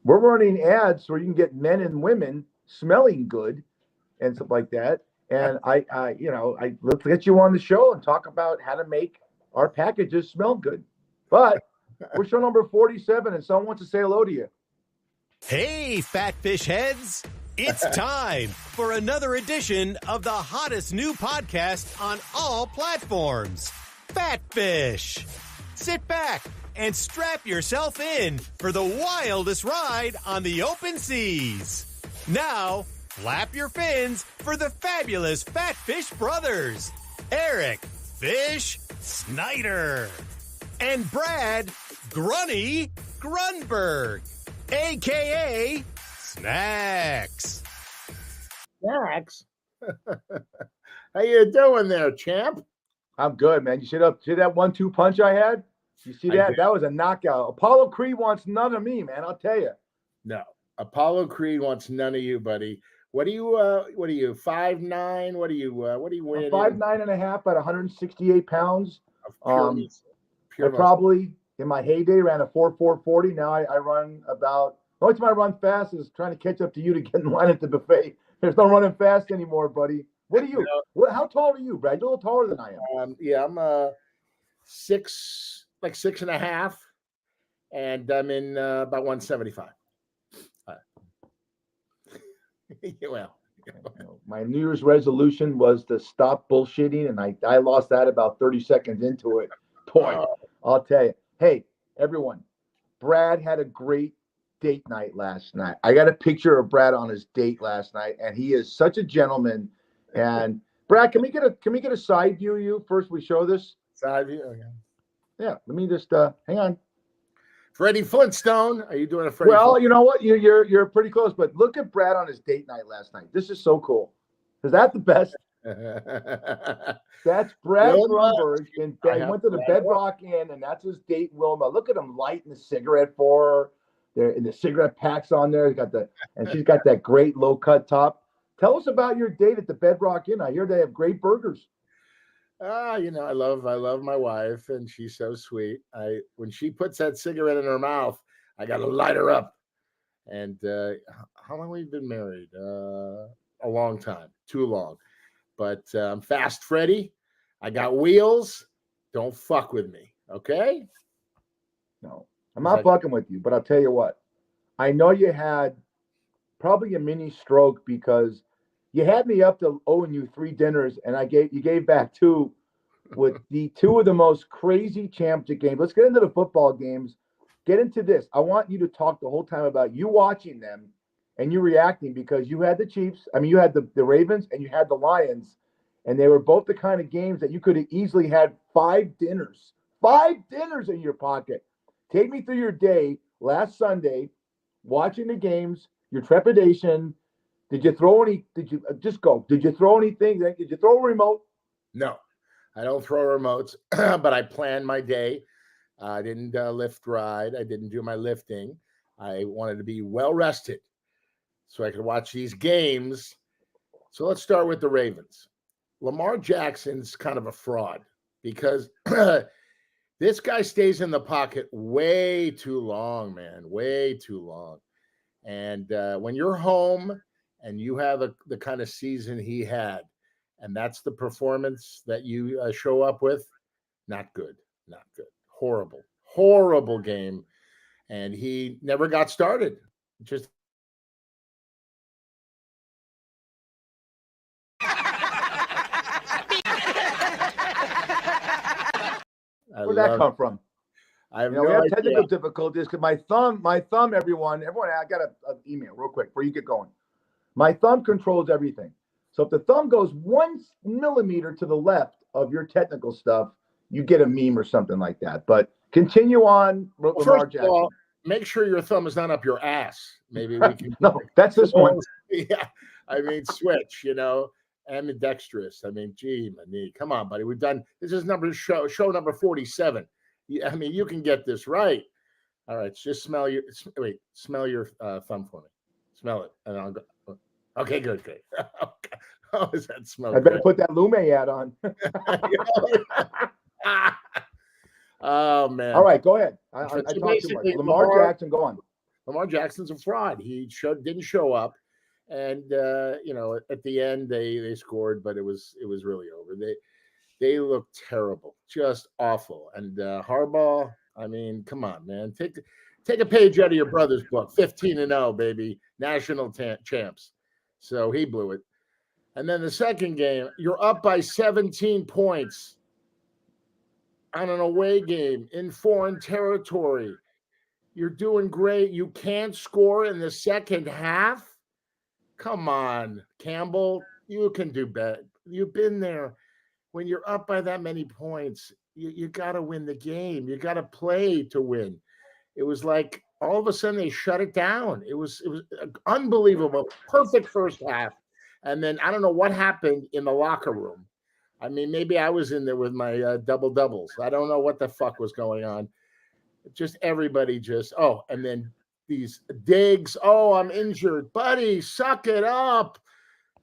we're running ads where you can get men and women smelling good and stuff like that. And let's get you on the show and talk about how to make our packages smell good. But we're show number 47, and someone wants to say hello to you. Hey, Fatfish heads! It's time for another edition of the hottest new podcast on all platforms, Fatfish. Sit back and strap yourself in for the wildest ride on the open seas. Now, flap your fins for the fabulous Fatfish brothers, Eric Fish Snyder and Brad Grunny Grunberg, a.k.a. Snacks. Snacks? How you doing there, champ? I'm good, man. You see that 1-2 punch I had? You see that? That was a knockout. Apollo Creed wants none of me, man. I'll tell you. No, Apollo Creed wants none of you, buddy. What are you? 5'9"? What are you weighing? 5'9.5" at 168 pounds. Pure I probably in my heyday ran a 4.40. Now I run about. The only time I run fast is trying to catch up to you to get in line at the buffet. There's no running fast anymore, buddy. What are you? How tall are you, Brad? You're a little taller than I am. I'm 6'6.5", and I'm in about 175. Well, my New Year's resolution was to stop bullshitting, and I lost that about 30 seconds into it. Boy, I'll tell you. Hey, everyone, Brad had a great date night last night. I got a picture of Brad on his date last night, and he is such a gentleman. And Brad, can we get a side view of you first? We show this side view. Okay. Yeah, let me just hang on. Freddie Flintstone, are you doing a Freddie? Well, you know what? You're pretty close, but look at Brad on his date night last night. This is so cool. Is that the best? That's Brad Grunberg. He went to the Bedrock Inn, and that's his date, Wilma. Look at him lighting the cigarette for her. The cigarette packs on there. She's got that great low cut top. Tell us about your date at the Bedrock Inn. I hear they have great burgers. I love my wife, and she's so sweet. When she puts that cigarette in her mouth, I got to light her up. And how long have we been married? A long time, too long. But I'm fast, Freddie. I got wheels. Don't fuck with me, okay? No, I'm not fucking with you. But I'll tell you what. I know you had probably a mini stroke because you had me up to owing you 3 dinners, and you gave back 2 with the 2 of the most crazy championship games. Let's get into the football games. Get into this. I want you to talk the whole time about you watching them and you reacting because you had the Chiefs. I mean, you had the Ravens and you had the Lions, and they were both the kind of games that you could have easily had 5 dinners. 5 dinners in your pocket. Take me through your day last Sunday, watching the games, your trepidation. Did you throw any? Did you just go? Did you throw anything? Did you throw a remote? No, I don't throw remotes, but I plan my day. I didn't lift ride. I didn't do my lifting. I wanted to be well rested so I could watch these games. So let's start with the Ravens. Lamar Jackson's kind of a fraud because this guy stays in the pocket way too long, man, way too long. And when you're home and you have the kind of season he had, and that's the performance that you show up with, not good. Horrible game. And he never got started. Just Where'd that come from? I have we have technical difficulties because my thumb, everyone, I got an email real quick before you get going. My thumb controls everything. So if the thumb goes 1 millimeter to the left of your technical stuff, you get a meme or something like that. But continue on, Lamar Jackson. Of all, make sure your thumb is not up your ass. Maybe we can. No, that's this one. Yeah, I mean, switch. Ambidextrous. I mean, gee, my knee. Come on, buddy. We've done this is show number 47. I mean, you can get this right. All right, just smell your thumb for me. Smell it, and I'll go. Okay, good. Okay. Oh, does that smell? I better put that Lume ad on. Oh man! All right, go ahead. I talked too much. Lamar Jackson, go on. Lamar Jackson's a fraud. He didn't show up, and at the end they scored, but it was really over. They looked terrible, just awful. And Harbaugh, I mean, come on, man, take a page out of your brother's book. 15-0, baby, national champs. So he blew it. And then the second game, you're up by 17 points on an away game in foreign territory. You're doing great. You can't score in the second half. Come on, Campbell. You can do better. You've been there. When you're up by that many points, you got to win the game. You got to play to win. It was like all of a sudden they shut it down. It was unbelievable. Perfect first half. And then I don't know what happened in the locker room. I mean, maybe I was in there with my double doubles. I don't know what the fuck was going on. Just everybody and then these digs. Oh, I'm injured. Buddy, suck it up.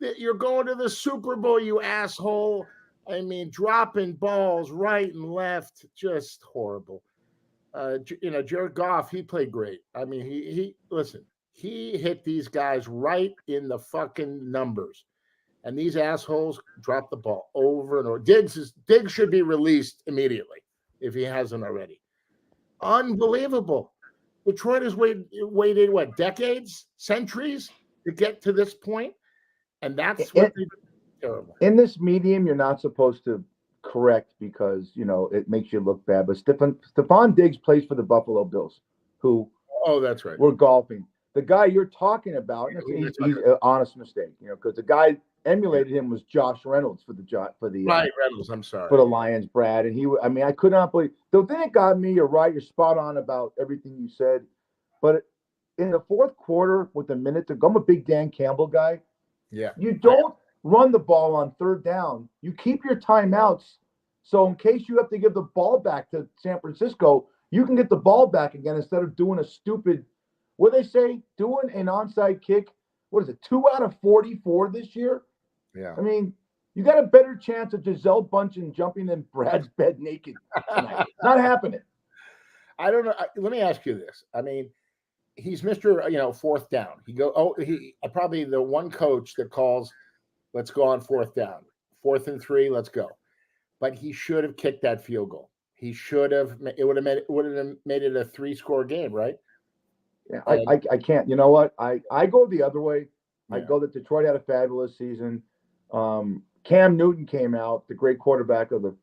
You're going to the Super Bowl, you asshole. I mean, dropping balls right and left, just horrible. Jared Goff, he played great. I mean, he hit these guys right in the fucking numbers. And these assholes dropped the ball over and over. Diggs should be released immediately if he hasn't already. Unbelievable. Detroit has waited what, decades, centuries to get to this point, and that's what they did. Terrible. In this medium, you're not supposed to correct because it makes you look bad. But Stephon Diggs plays for the Buffalo Bills, who that's right. We're golfing. The guy you're talking about, he's an honest mistake, because the guy emulated him was Josh Reynolds for the Reynolds. I'm sorry, for the Lions, Brad, and I could not believe the thing that got me. You're right. You're spot on about everything you said, but in the fourth quarter with a minute to go, I'm a big Dan Campbell guy. Yeah, you don't run the ball on third down. You keep your timeouts. So in case you have to give the ball back to San Francisco, you can get the ball back again instead of doing a stupid, what they say, doing an onside kick. What is it, 2 out of 44 this year? Yeah. I mean, you got a better chance of Giselle Bundchen jumping in Brad's bed naked tonight. Not happening. I don't know. Let me ask you this. I mean, he's Mr. Fourth down. He probably the one coach that calls, let's go on fourth down. 4th and 3, let's go. But he should have kicked that field goal. He should have. It would have made it a 3-score game, right? Yeah, I can't. You know what? I go the other way. Yeah. I go that Detroit had a fabulous season. Cam Newton came out, the great quarterback of the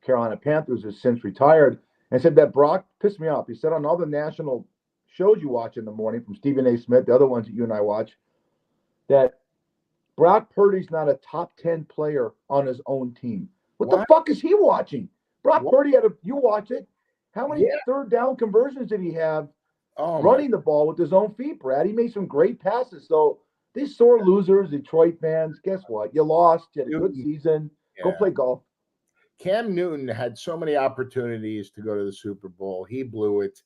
Carolina Panthers, has since retired, and said that Brock pissed me off. He said on all the national shows you watch in the morning, from Stephen A. Smith, the other ones that you and I watch, that Brock Purdy's not a top 10 player on his own team. What the fuck is he watching? Brock Purdy you watch it. How many third down conversions did he have running the ball with his own feet, Brad? He made some great passes. So these sore losers, Detroit fans, guess what? You lost. You had a good season. Yeah. Go play golf. Cam Newton had so many opportunities to go to the Super Bowl. He blew it.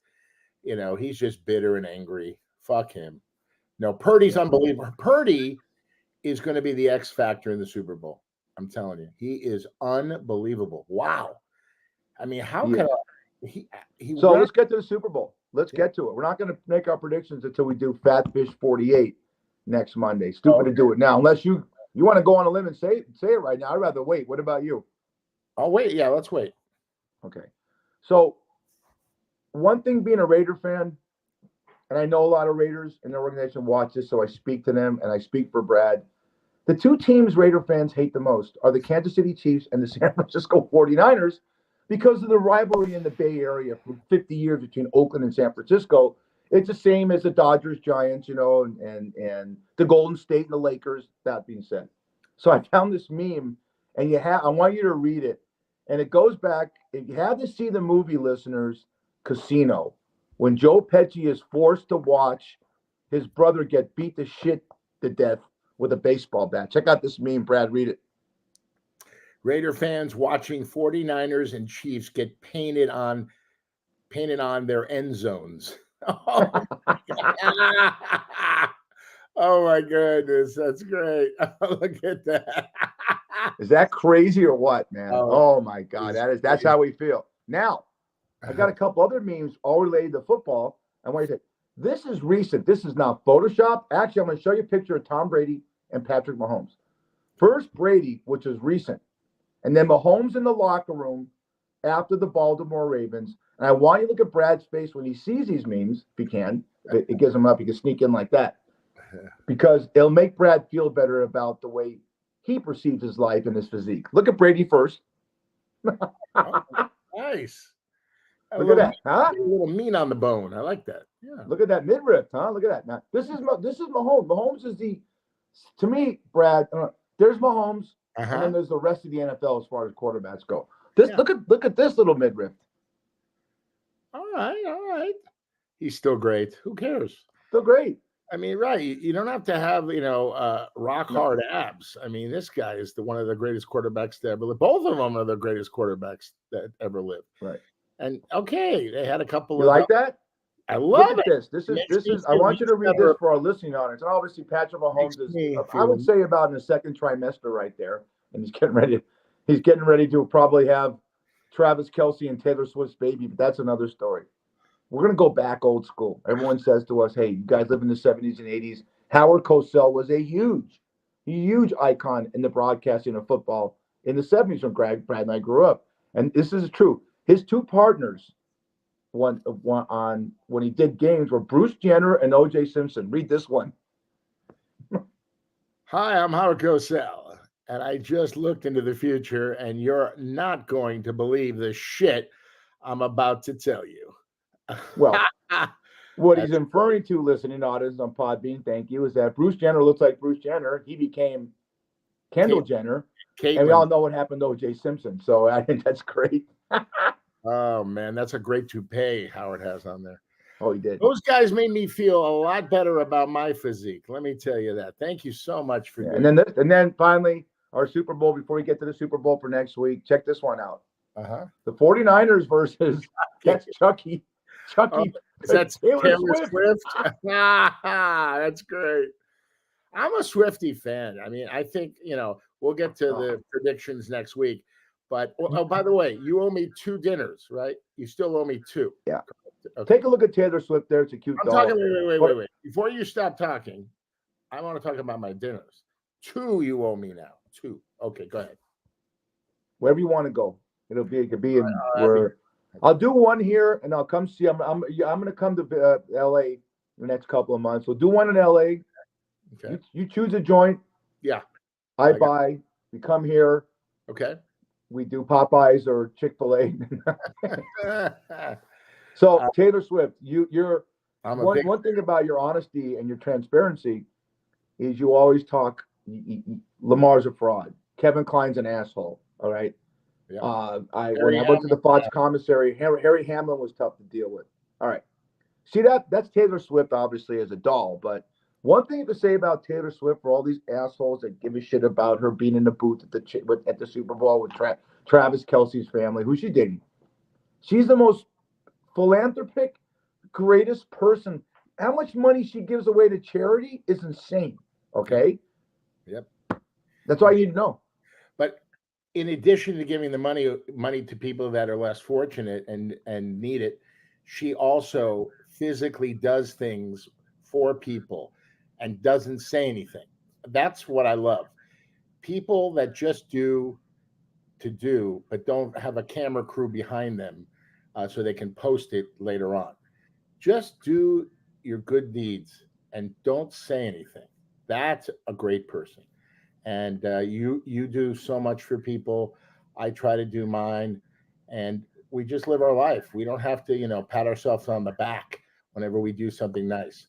He's just bitter and angry. Fuck him. No, Purdy's unbelievable. Purdy is going to be the X factor in the Super Bowl. I'm telling you, he is unbelievable. Wow. I mean, how can he? So let's get to the Super Bowl. Let's get to it. We're not going to make our predictions until we do Fat Fish 48 next Monday. Stupid to do it now, unless you want to go on a limb and say it right now. I'd rather wait. What about you? I'll wait. Yeah, let's wait. Okay. So one thing being a Raider fan, and I know a lot of Raiders in their organization watch this, so I speak to them and I speak for Brad. The two teams Raider fans hate the most are the Kansas City Chiefs and the San Francisco 49ers because of the rivalry in the Bay Area for 50 years between Oakland and San Francisco. It's the same as the Dodgers, Giants, and the Golden State and the Lakers, that being said. So I found this meme, and I want you to read it. And it goes back, if you have to see the movie, listeners, Casino, when Joe Pesci is forced to watch his brother get beat to shit to death with a baseball bat. Check out this meme, Brad. Read it. Raider fans watching 49ers and Chiefs get painted on their end zones. Oh my goodness, that's great. Look at that. Is that crazy or what, man? Oh my God, that's how we feel. Now, I got a couple other memes all related to football. I want you to say, This is recent. This is not Photoshop. Actually, I'm going to show you a picture of Tom Brady and Patrick Mahomes. First Brady, which is recent, and then Mahomes in the locker room after the Baltimore Ravens. And I want you to look at Brad's face when he sees these memes, if he can. If it gives him up, he can sneak in like that. Because it'll make Brad feel better about the way he perceives his life and his physique. Look at Brady first. Oh, nice. Look at that, huh? A little meat on the bone. I like that. Yeah. Look at that midriff, huh? Look at that. Now, this is Mahomes. Mahomes is to me, Brad. There's Mahomes, and then there's the rest of the NFL as far as quarterbacks go. Look at this little midriff. All right. He's still great. Who cares? Still great. I mean, right. You don't have to have, rock hard abs. I mean, this guy is one of the greatest quarterbacks to ever live. Both of them are the greatest quarterbacks that ever lived. Right. And okay, they had a couple of like that? I love it. This is I want you to read this for our listening audience. And obviously Patrick Mahomes is I would say about in the second trimester right there. And he's getting ready to probably have Travis Kelce and Taylor Swift's baby, but that's another story. We're going to go back old school. Everyone says to us, hey, you guys live in the 70s and 80s. Howard Cosell was a huge icon in the broadcasting of football in the 70s when Brad and I grew up. And this is true. His two partners when he did games were Bruce Jenner and O.J. Simpson. Read this one. Hi, I'm Howard Cosell, and I just looked into the future, and you're not going to believe the shit I'm about to tell you. Well, what he's referring to, listening audience on Podbean, thank you, is that Bruce Jenner looks like Bruce Jenner. He became Kendall Jenner. And we all know what happened to O.J. Simpson. So I think that's great. Oh, man, that's a great toupee Howard has on there. Oh, he did. Those guys made me feel a lot better about my physique. Let me tell you that. Thank you so much for doing that. And then finally, our Super Bowl, before we get to the Super Bowl for next week, check this one out. The 49ers versus that's Chucky. That's Taylor Swift. That's great. I'm a Swiftie fan. I mean, I think, we'll get to the predictions next week. But, by the way, you owe me 2 dinners, right? You still owe me 2. Yeah. Okay. Take a look at Taylor Swift there. It's a cute doll. Wait. Before you stop talking, I want to talk about my dinners. 2 you owe me now. 2. Okay, go ahead. Wherever you want to go. It could be in where I'll do one here, and I'll come see. I'm going to come to LA in the next couple of months. We'll do one in LA. Okay. You choose a joint. Yeah. I buy. We come here. Okay. We do Popeyes or Chick-fil-A. So Taylor Swift, you're one thing about your honesty and your transparency is you always talk. Lamar's a fraud. Kevin Kline's an asshole. All right. Yeah. When I went to the Fox commissary, Harry Hamlin was tough to deal with. All right. See that's Taylor Swift, obviously, as a doll. But one thing to say about Taylor Swift for all these assholes that give a shit about her being in the booth at the Super Bowl with Travis Kelce's family, who's she dating? She's the most philanthropic, greatest person. How much money she gives away to charity is insane. Okay. Yep. That's all you need to know. But in addition to giving the money to people that are less fortunate and need it, she also physically does things for people and doesn't say anything. That's what I love. People that just do but don't have a camera crew behind them so they can post it later on. Just do your good deeds and don't say anything. That's a great person. And you do so much for people. I try to do mine, and we just live our life. We don't have to, pat ourselves on the back whenever we do something nice.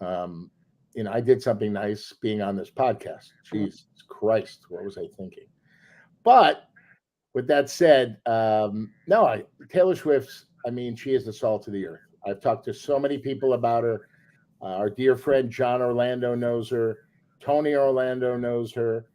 I did something nice being on this podcast. Jesus Christ, what was I thinking? But with that said, Taylor Swift's, she is the salt of the earth. I've talked to so many people about her. Our dear friend John Orlando knows her. Tony Orlando knows her,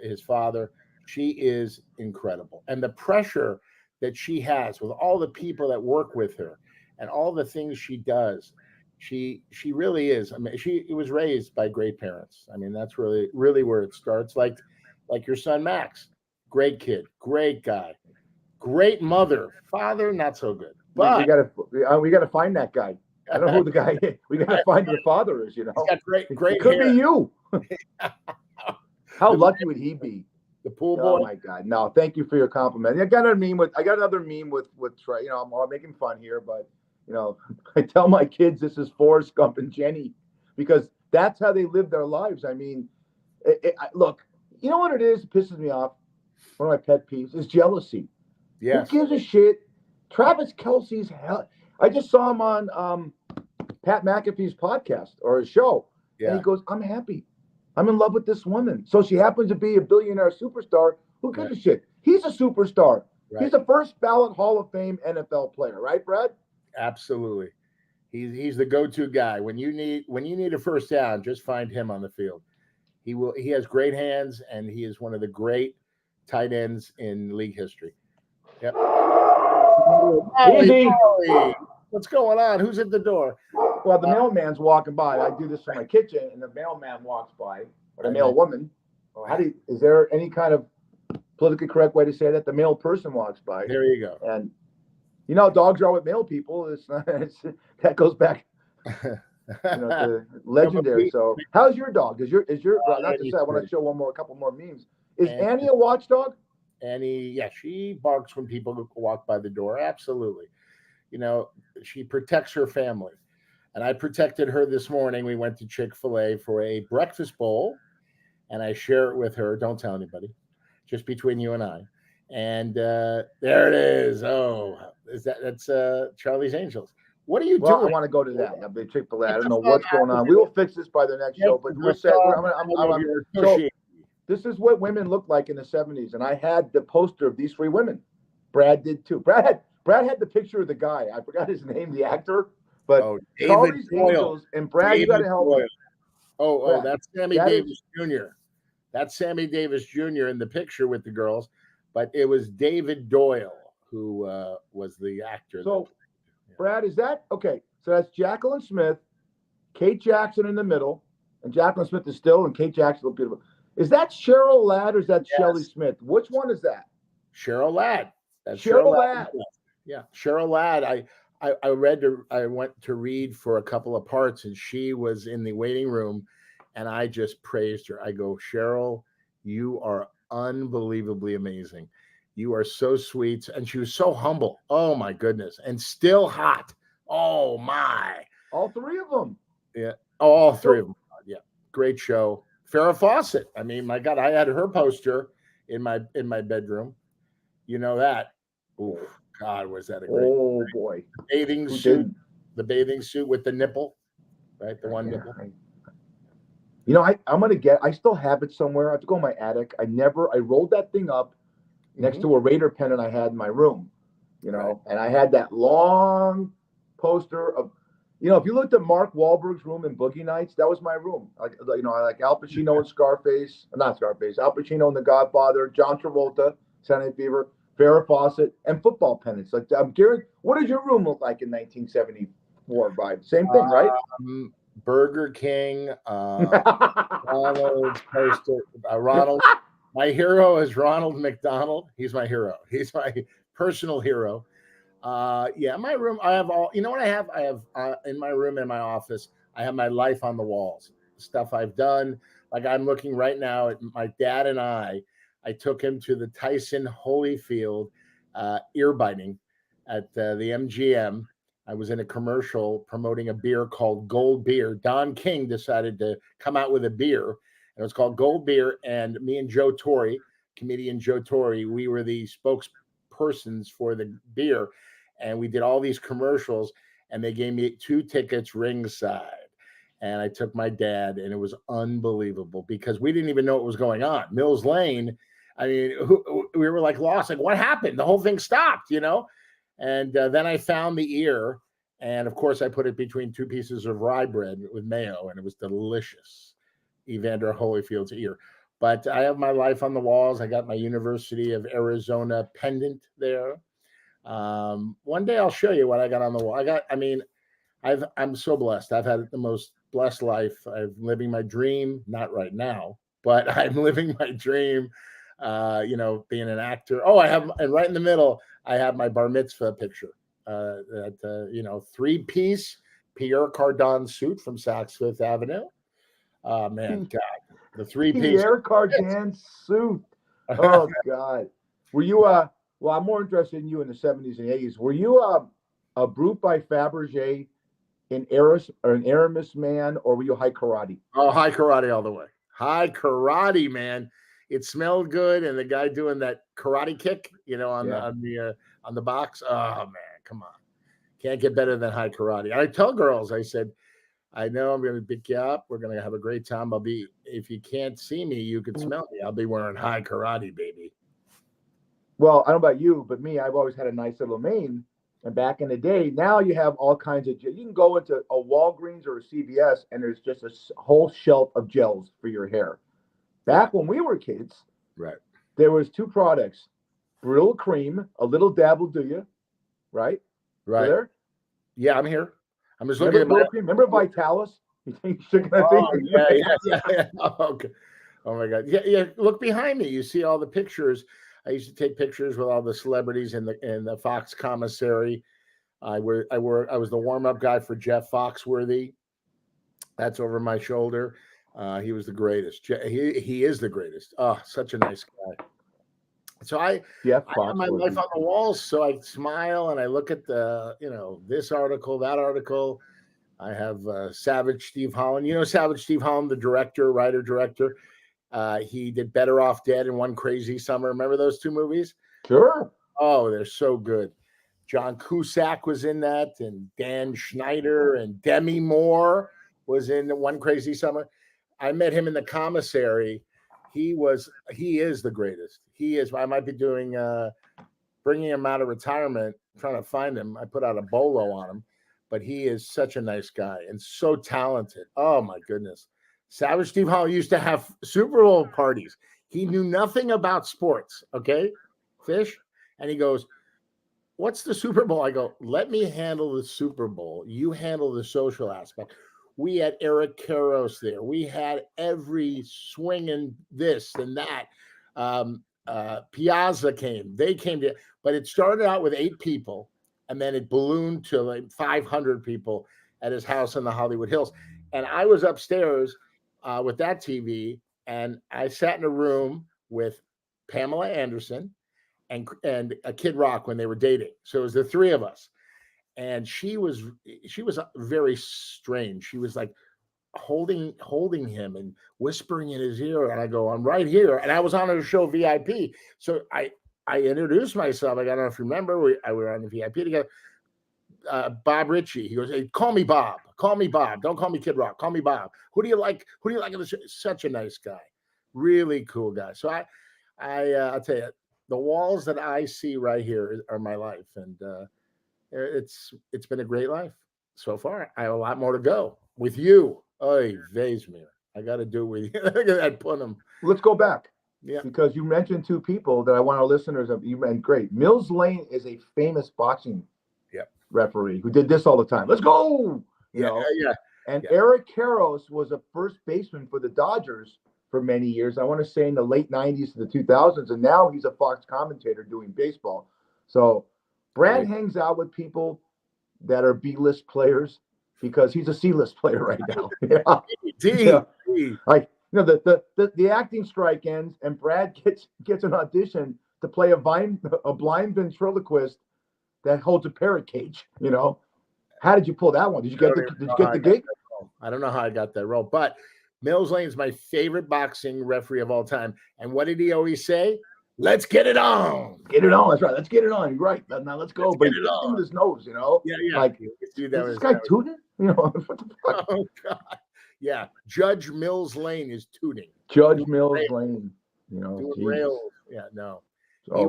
his father. She is incredible. And the pressure that she has with all the people that work with her and all the things she does, she really is. She was raised by great parents. That's really, really where it starts. Like your son, Max, great kid, great guy, great mother, father, not so good. But we got to find that guy. I don't know who the guy is. We got to find who the father is, He's got great It could hair. be you. How lucky would he be? The pool boy. Oh my God! No, thank you for your compliment. I got another meme with Trey. I'm all making fun here, but I tell my kids this is Forrest Gump and Jenny because that's how they live their lives. I mean, look, you know what it is? It pisses me off. One of my pet peeves is jealousy. Yes. Who gives a shit? Travis Kelce's hell. I just saw him on Pat McAfee's podcast or his show, and he goes, "I'm happy. I'm in love with this woman. So she happens to be a billionaire superstar. Who gives a shit? He's a superstar. Right. He's a first ballot Hall of Fame NFL player, right, Brad? Absolutely. He's the go-to guy. When you need a first down, just find him on the field. He has great hands, and he is one of the great tight ends in league history. Yep. Molly. What's going on? Who's at the door? Well, the mailman's walking by. I do this in my kitchen, and the mailman walks by, or the mail woman. Is there any kind of politically correct way to say that? The mail person walks by. There you go. And dogs are with mail people. That goes back, to legendary. So, how's your dog? Is your not to say I want to show a couple more memes. Is Annie a watchdog? Annie, yeah, she barks when people walk by the door. Absolutely. She protects her family. And I protected her this morning. We went to Chick-fil-A for a breakfast bowl, and I share it with her. Don't tell anybody, just between you and I. And there it is. Oh, that's Charlie's Angels. What are you doing? I want to go to that. I'll be Chick-fil-A. I don't know what's going on. We will fix this by the next show. But this is what women looked like in the 70s, and I had the poster of these three women. Brad did too. Brad had the picture of the guy. I forgot his name, the actor. But Charlie's Angels and Brad, you got to help me. Brad, that's Sammy Davis Jr. That's Sammy Davis Jr. in the picture with the girls, but it was David Doyle who was the actor. So, Brad, is that okay? So that's Jacqueline Smith, Kate Jackson in the middle, and Jacqueline Smith is still, and Kate Jackson look beautiful. Is that Cheryl Ladd or is that Shelley Smith? Which one is that? Cheryl Ladd. That's Cheryl Ladd. Yeah, Cheryl Ladd. I went to read for a couple of parts, and she was in the waiting room, and I just praised her. I go, Cheryl, you are unbelievably amazing. You are so sweet. And she was so humble. Oh my goodness. And still hot. Oh my. All three of them. Yeah. All three of them. Yeah. Great show. Farrah Fawcett. I mean, my God, I had her poster in my bedroom. You know that. Oh God, was that a great? Oh boy. The bathing suit with the nipple, right? The one nipple. I'm gonna I still have it somewhere. I have to go in my attic. I rolled that thing up next to a Raider pennant I had in my room, and I had that long poster of, if you looked at Mark Wahlberg's room in Boogie Nights, that was my room. I like Al Pacino and Al Pacino and The Godfather, John Travolta, Saturday Night Fever, Farrah Fawcett, and football pennants. Like, I'm curious, what does your room look like in 1974, Vibe? Same thing, right? Burger King, Ronald's poster. Ronald, my hero is Ronald McDonald. He's my hero. He's my personal hero. My room, I have all, what I have in my room, in my office, I have my life on the walls, stuff I've done. Like I'm looking right now at my dad and I took him to the Tyson Holyfield ear biting at the MGM. I was in a commercial promoting a beer called Gold Beer. Don King decided to come out with a beer, and it was called Gold Beer. And me and Joe Torre, comedian Joe Torre, we were the spokespersons for the beer. And we did all these commercials, and they gave me 2 tickets ringside. And I took my dad, and it was unbelievable because we didn't even know what was going on. Mills Lane, I mean, we were like lost. Like, what happened? The whole thing stopped, And then I found the ear, and of course, I put it between 2 pieces of rye bread with mayo, and it was delicious. Evander Holyfield's ear. But I have my life on the walls. I got my University of Arizona pendant there. One day I'll show you what I got on the wall. I'm so blessed. I've had the most blessed life. I'm living my dream, not right now, but I'm living my dream, being an actor. And right in the middle, I have my bar mitzvah picture, 3-piece Pierre Cardin suit from Saks Fifth Avenue. Oh man, God, the three-piece. Pierre Cardin suit. Oh God. Were you well, I'm more interested in you in the 70s and 80s. Were you a Brute by Fabergé, an Aramis man, or were you high karate? Oh, high karate all the way. High karate, man. It smelled good, and the guy doing that karate kick, on the box. Oh man, come on. Can't get better than high karate. I tell girls, I said, I know I'm going to pick you up. We're going to have a great time. If you can't see me, you can smell me. I'll be wearing high karate, baby. Well, I don't know about you, but me, I've always had a nice little mane. And back in the day, now you have all kinds of, you can go into a Walgreens or a CVS and there's just a whole shelf of gels for your hair. Back when we were kids, right, there was 2 products, Brill Cream, a little dab will do you, right? Right. You there? Yeah, I'm here. I'm just looking at Brill Cream. Remember Vitalis? You think you're gonna think? Yeah. Oh, okay. Oh my God. Yeah. Look behind me. You see all the pictures. I used to take pictures with all the celebrities in the Fox commissary. I was the warm-up guy for Jeff Foxworthy. That's over my shoulder. He was the greatest. He is the greatest. Oh, such a nice guy. So I have my life on the walls. So I smile and I look at this article, that article. I have Savage Steve Holland. You know Savage Steve Holland, the writer, director. He did Better Off Dead and One Crazy Summer. Remember those 2 movies? Sure. Oh, they're so good. John Cusack was in that, and Dan Schneider and Demi Moore was in One Crazy Summer. I met him in the commissary. He is the greatest. He is. I might be doing bringing him out of retirement, trying to find him. I put out a bolo on him, but he is such a nice guy and so talented. Oh my goodness. Savage Steve Holland used to have Super Bowl parties. He knew nothing about sports. Okay, Fish. And he goes, "What's the Super Bowl?" I go, "Let me handle the Super Bowl. You handle the social aspect." We had Eric Karros there. We had every swinging this and that. Piazza came. They came to, but it started out with 8 people, and then it ballooned to like 500 people at his house in the Hollywood Hills. And I was upstairs with that TV, and I sat in a room with Pamela Anderson and a Kid Rock when they were dating. So it was the 3 of us. And she was very strange. She was like holding him and whispering in his ear. And I go, "I'm right here." And I was on her show VIP. So I introduced myself. I don't know if you remember, we were on the VIP together. Bob Ritchie. He goes, "Hey, call me Bob. Call me Bob. Don't call me Kid Rock. Call me Bob. Who do you like? Who do you like in the show?" Such a nice guy. Really cool guy. So I'll tell you, the walls that I see right here are my life. And it's been a great life so far. I have a lot more to go with you. Oy vey's me. I got to do with you. Look at that Punim. Let's go back. Yeah. Because you mentioned 2 people that I want our listeners to. You meant great. Mills Lane is a famous boxing referee who did this all the time. Let's go. You know? And Eric Karros was a first baseman for the Dodgers for many years. I want to say in the late 90s to the 2000s. And now he's a Fox commentator doing baseball. So Brad hangs out with people that are B-list players because he's a C-list player right now. Like, the acting strike ends and Brad gets an audition to play a blind ventriloquist that holds a parrot cage. How did you pull that one? Did you get the gig? I don't know how I got that role, but Mills Lane is my favorite boxing referee of all time. And what did he always say? "Let's get it on." Get it on. That's right. Let's get it on. You're right. Now let's go. But he's doing with his nose, Yeah. Like, is this guy tooting? What the fuck? Oh, God. Yeah. Judge Mills Lane is tooting. Judge Mills Lane. Doing rails. Yeah, no. So,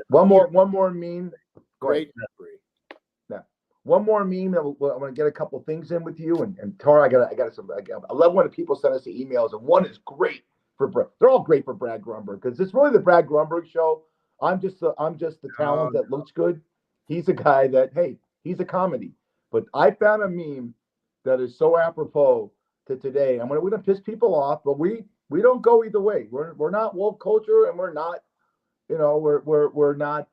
one more meme. Great referee. Yeah. One more meme. I'm going to get a couple things in with you. And Tara, I love when the people send us the emails, and one is great. They're all great for Brad Grunberg because it's really the Brad Grunberg show. I'm just the talent that looks good. He's a guy that, hey, he's a comedy. But I found a meme that is so apropos to today. We're gonna piss people off, but we don't go either way. We're not woke culture, and we're not, we're not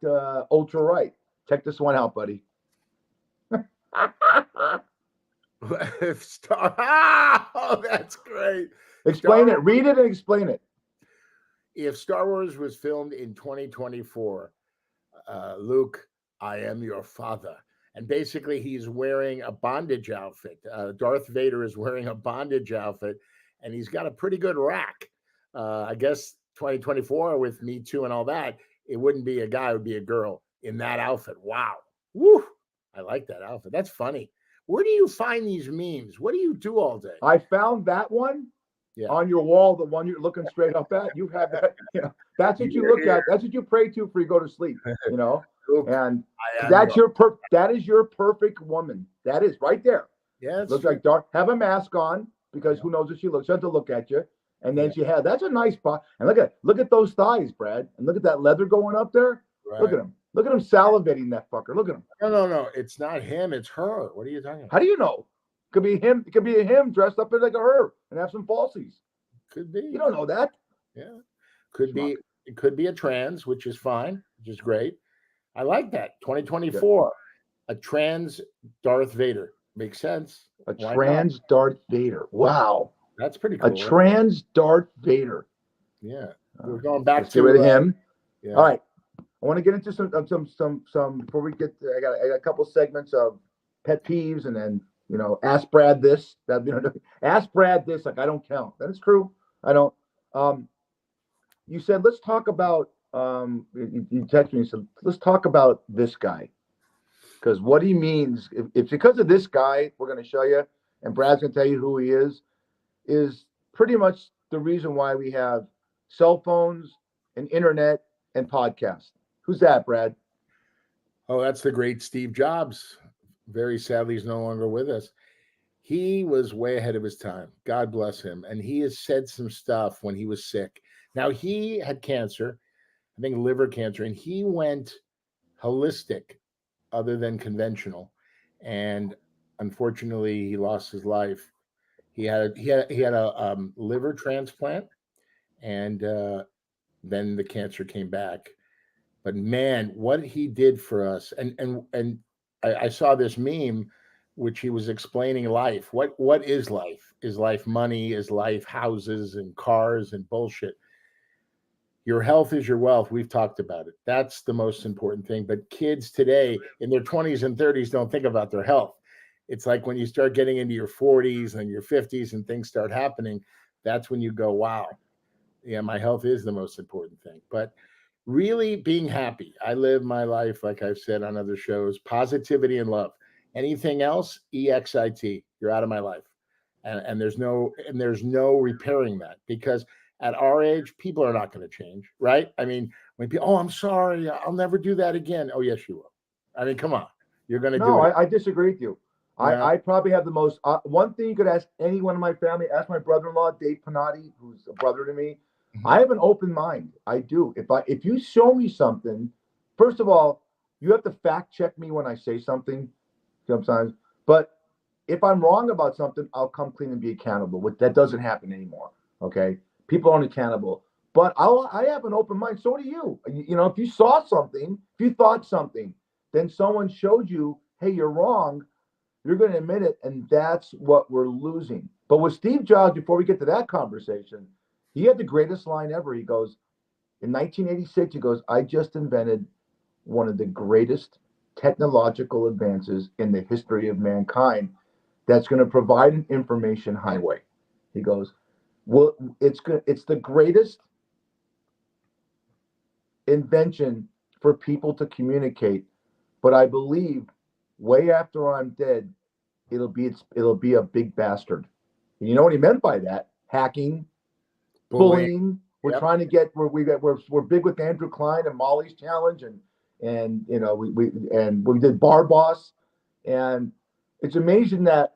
ultra right. Check this one out, buddy. Oh, that's great. Explain it. Read it and explain it. If Star Wars was filmed in 2024, Luke, I am your father. And basically, he's wearing a bondage outfit. Darth Vader is wearing a bondage outfit, and he's got a pretty good rack. I guess 2024 with Me Too and all that, it wouldn't be a guy, it would be a girl in that outfit. Wow. Woo. I like that outfit. That's funny. Where do you find these memes? What do you do all day? I found that one on your wall, the one you're looking straight up at. You have that, that's what you look at. That's what you pray to before you go to sleep, and that is your perfect woman. That is right there. Yeah. Looks like dark. Have a mask on because who knows if she looks. She has to look at you. And then she had, that's a nice spot. And look at those thighs, Brad. And look at that leather going up there. Right. Look at him. Look at him salivating, that fucker. Look at him. No. It's not him. It's her. What are you talking about? How do you know? Could be him. It could be him dressed up like a her and have some falsies. Could be. You don't know that. Yeah. Could be. It could be a trans, which is fine, which is great. I like that. 2024, a trans Darth Vader. Makes sense. Trans Darth Vader. Wow. That's pretty cool. A trans Darth Vader. Yeah. We're going back to get rid of him. Yeah. All right. I want to get into some before we get I got a couple segments of pet peeves and then ask Brad this. Ask Brad this, like I don't count. That is true. I don't. You said let's talk about you texted me and said let's talk about this guy. Because what he means, if it's because of this guy, we're going to show you, and Brad's going to tell you who he is pretty much the reason why we have cell phones and internet and podcasts. Who's that, Brad? Oh, that's the great Steve Jobs. Very sadly, he's no longer with us. He was way ahead of his time. God bless him. And he has said some stuff when he was sick. Now, he had cancer, I think liver cancer, and he went holistic other than conventional. And unfortunately, he lost his life. He had a liver transplant, and then the cancer came back. But man, what he did for us! And I saw this meme, which he was explaining life. What is life? Is life money? Is life houses and cars and bullshit? Your health is your wealth. We've talked about it. That's the most important thing. But kids today in their 20s and 30s don't think about their health. It's like when you start getting into your 40s and your 50s and things start happening, that's when you go, wow, yeah, my health is the most important thing. But really being happy. I live my life, like I've said on other shows, positivity and love. Anything else, EXIT, you're out of my life. And there's no repairing that, because at our age, people are not going to change, right? I mean, when people, I'm sorry, I'll never do that again. Oh, yes, you will. I mean, come on. You're going to do it. No, I disagree with you. Yeah. I probably have the most, one thing you could ask anyone in my family, ask my brother-in-law, Dave Panatti, who's a brother to me. Mm-hmm. I have an open mind. I do. If you show me something, first of all, you have to fact check me when I say something sometimes. But if I'm wrong about something, I'll come clean and be accountable. That doesn't happen anymore. Okay. People aren't accountable, but I have an open mind. So do you. If you saw something, if you thought something, then someone showed you, hey, you're wrong. You're going to admit it, and that's what we're losing. But with Steve Jobs, before we get to that conversation, he had the greatest line ever. He goes, in 1986, he goes, I just invented one of the greatest technological advances in the history of mankind that's going to provide an information highway. He goes, well, it's the greatest invention for people to communicate, but I believe way after I'm dead, it'll be a big bastard. And you know what he meant by that? Hacking, bullying. We're trying to get we're big with Andrew Klein and Molly's challenge, and we did Bar Boss, and it's amazing that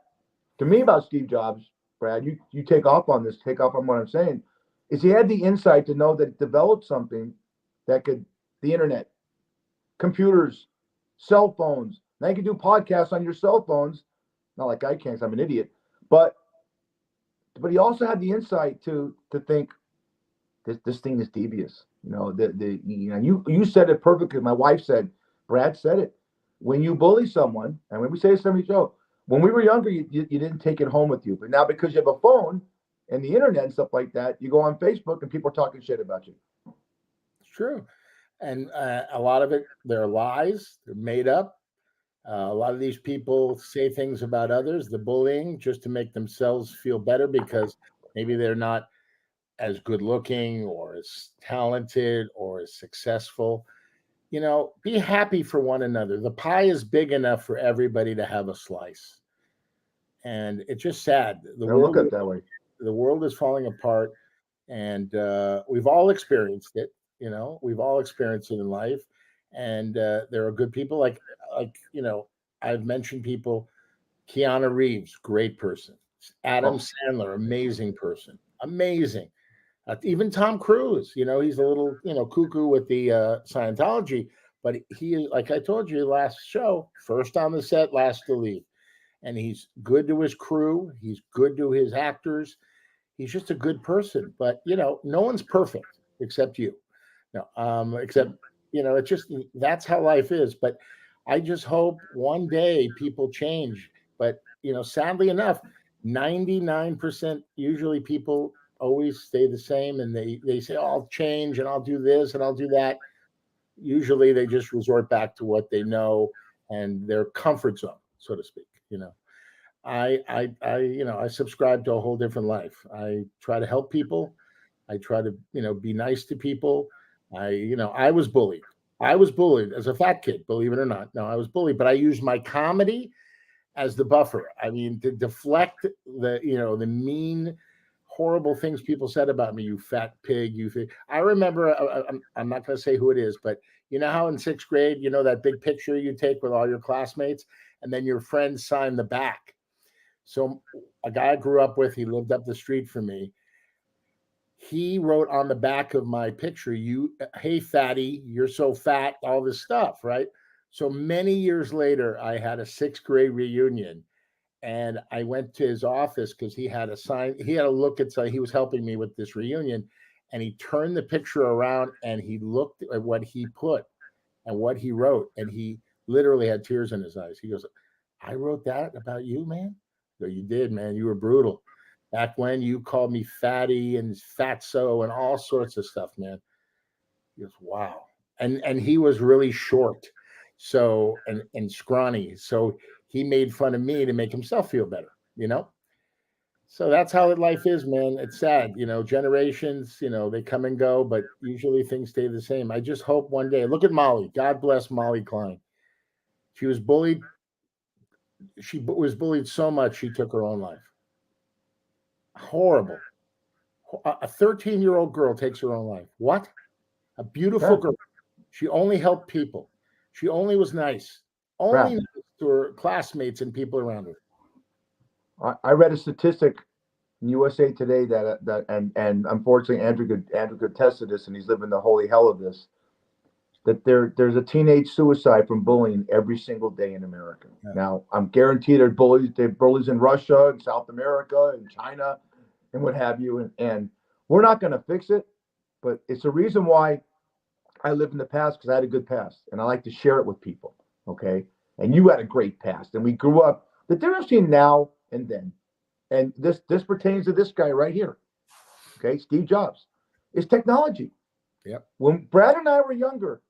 to me about Steve Jobs, Brad, you take off on what I'm saying, is he had the insight to know that he developed something that the internet, computers, cell phones. Now you can do podcasts on your cell phones. Not like I can, 'cause I'm an idiot. But he also had the insight to think this thing is devious. You said it perfectly. My wife said, Brad said it. When you bully someone, and when we say this every show, When we were younger, you didn't take it home with you. But now because you have a phone and the internet and stuff like that, you go on Facebook and people are talking shit about you. It's true. And a lot of it, they're lies, they're made up. A lot of these people say things about others, the bullying, just to make themselves feel better because maybe they're not as good looking or as talented or as successful. Be happy for one another. The pie is big enough for everybody to have a slice. And it's just sad. I don't look at it that way. The world is falling apart, and we've all experienced it. We've all experienced it in life, and there are good people I've mentioned people. Keanu Reeves, great person. Adam Sandler, amazing person, amazing. Even Tom Cruise, he's a little cuckoo with the Scientology, but he is, like I told you last show, first on the set, last to leave, and he's good to his crew. He's good to his actors. He's just a good person, but no one's perfect except you. No, except it's just that's how life is. But I just hope one day people change. But sadly enough, 99% usually people always stay the same, and they say, "Oh, I'll change and I'll do this and I'll do that." Usually, they just resort back to what they know and their comfort zone, so to speak. I subscribe to a whole different life. I try to help people. I try to, be nice to people. I was bullied. I was bullied as a fat kid, believe it or not. No, I was bullied, but I used my comedy as the buffer. I mean, to deflect the mean, horrible things people said about me. You fat pig. I remember. I'm not going to say who it is, but you know how in sixth grade, that big picture you take with all your classmates, and then your friends sign the back. So a guy I grew up with, he lived up the street from me. He wrote on the back of my picture, "Hey, fatty, you're so fat," all this stuff, right? So many years later, I had a sixth grade reunion, and I went to his office because he had a look at something. He was helping me with this reunion, and he turned the picture around and he looked at what he put and what he wrote, and he literally had tears in his eyes. He goes, "I wrote that about you, man?" I go, "You did, man. You were brutal. Back when you called me fatty and fatso and all sorts of stuff, man." He goes, "Wow." And he was really short, so and scrawny. So he made fun of me to make himself feel better. So that's how life is, man. It's sad, generations, they come and go, but usually things stay the same. I just hope one day, look at Molly. God bless Molly Klein. She was bullied. She was bullied so much she took her own life. Horrible. A 13-year-old girl takes her own life. What? A beautiful girl. She only helped people. She only was nice. Only nice to her classmates and people around her. I read a statistic in USA Today and unfortunately Andrew could attest to this, and he's living the holy hell of this. That there's a teenage suicide from bullying every single day in America. Yeah. Now, I'm guaranteed there are bullies in Russia and South America and China and what have you. And we're not going to fix it, but it's a reason why I lived in the past, because I had a good past and I like to share it with people. Okay. And you had a great past, and we grew up. The difference between now and then, and this pertains to this guy right here. Okay. Steve Jobs, is technology. Yep. When Brad and I were younger,